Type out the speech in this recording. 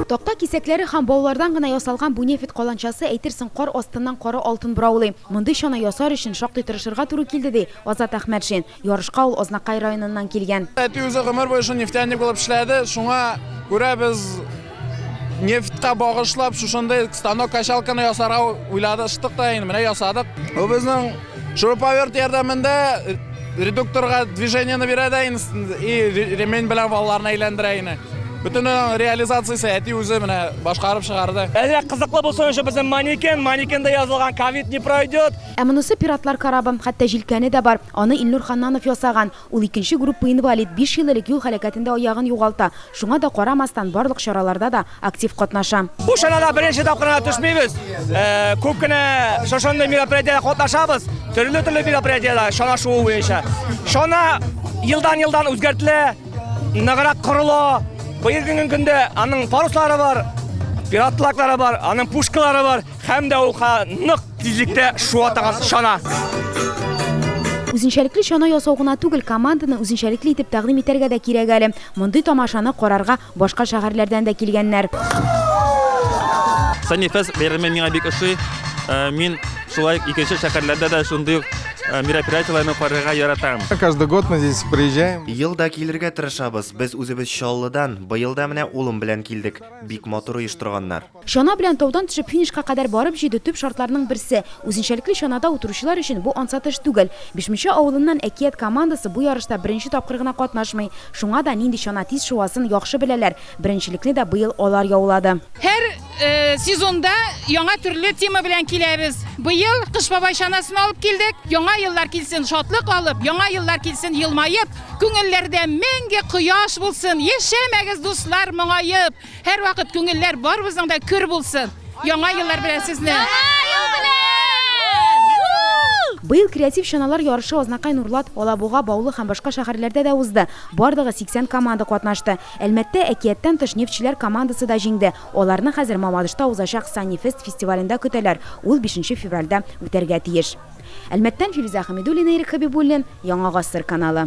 Токта кисәкләре һәм баулардан гына ясалган бу нефт каланчасы әйтерсең кар астыннан кара алтын браулый. Мондый чана ясар өчен шактый тырышырга туры килде ди Азат Әхмәтшин. Ярышка ул Азнакай районыннан килгән. Әти үзе гомер буе нефтяник булып эшләде. Шуңа күрә без нефтка багышлап шушындай станок качалканы ясарга уйладык та инде менә ясадык. Бу безнең шуруповерт ярдәмендә редукторга движениены бирә дә и ремень белән валларны әйләндерә ине. Bütün realizasyası әти үзе менә башкарып чыгарды. Әзрәк кызыклы булсын өчен безнең манекенда язылган ковид не пройдет. Ә монысы пиратлар карабы, хәтта җилкәне дә бар. Аны Илнур Ханнанов ясаган. Ул 2нче группа инвалид 5 ел элек юл һәлакәтендә аягын югалта. Шуңа да карамастан барлык чараларда да актив катнаша. Бу чарада беренче тапкырга төшмибез. Күп кенә шошындый мероприятиеләрдә катнашабыз. Төрле мероприятиеләр шанашу буенча. Шона елдан үзгәртелә, ныграк корыла. Быелгы көндә аның паруслары бар, пиратлаклары бар, аның пушкалары бар, һәм дә ул нык тизлектә шуа таган шана. Үзенчәлекле чана ясау гына түгел, команданы үзенчәлекле итеп тәкъдим итәргә дә кирәк әле. Мондый тамашаны карарга башка шәһәрләрдән дә килгәннәр. Санифес бәйрәме миңа бик ошый. Мин шулай икенче шәһәрләрдә дә шундый мероприятиеләрне карарга яратам. Каждый год мы здесь приезжаем. Елда килергә тырышабыз. Без үзебез Чаллыдан, быел да менә улым белән килдек. Бик матур оештырганнар. Чана белән таудан төшеп финишка кадәр барып җиде төп шартларның берсе. Үзенчәлекле чанада утыручылар өчен бу ансатыш түгел. Бишмичә авылыннан әкият командасы бу ярышта беренче тапкыр гына катнашмый. Шуңа да нинди чана тиз шуасын яхшы беләләр. Беренчелекне дә быел алар яулады. Һәр сезонда яңа төрле тема белән киләбез. Быел кыш бабай чанасын алып килдек. Яңа еллар килсен шатлык алып, яңа еллар килсен елмаеп, күңелләрдә мәңге кояш булсын. Яшәмәгез дуслар моңаеп. Һәр вакыт күңелләр барыбызның да көр булсын. Яңа еллар белән сезне. Быел креатив чаналар ярышы Азнакай, Нурлат, Алабуга, Баулы һәм башка шәһәрләрдә дә узды. Бардыгы 80 команда катнашты. Әлмәттә әкияттән тыш нефтчеләр командасы да җиңде. Аларны хәзер Мамадышта узачак Санифест фестивалендә көтәләр. Ул 5 февральдә үтәргә тиеш. Әлмәттән Филиза Хәмидуллина, Ирек Хәбибуллин, Яңа гасыр каналы.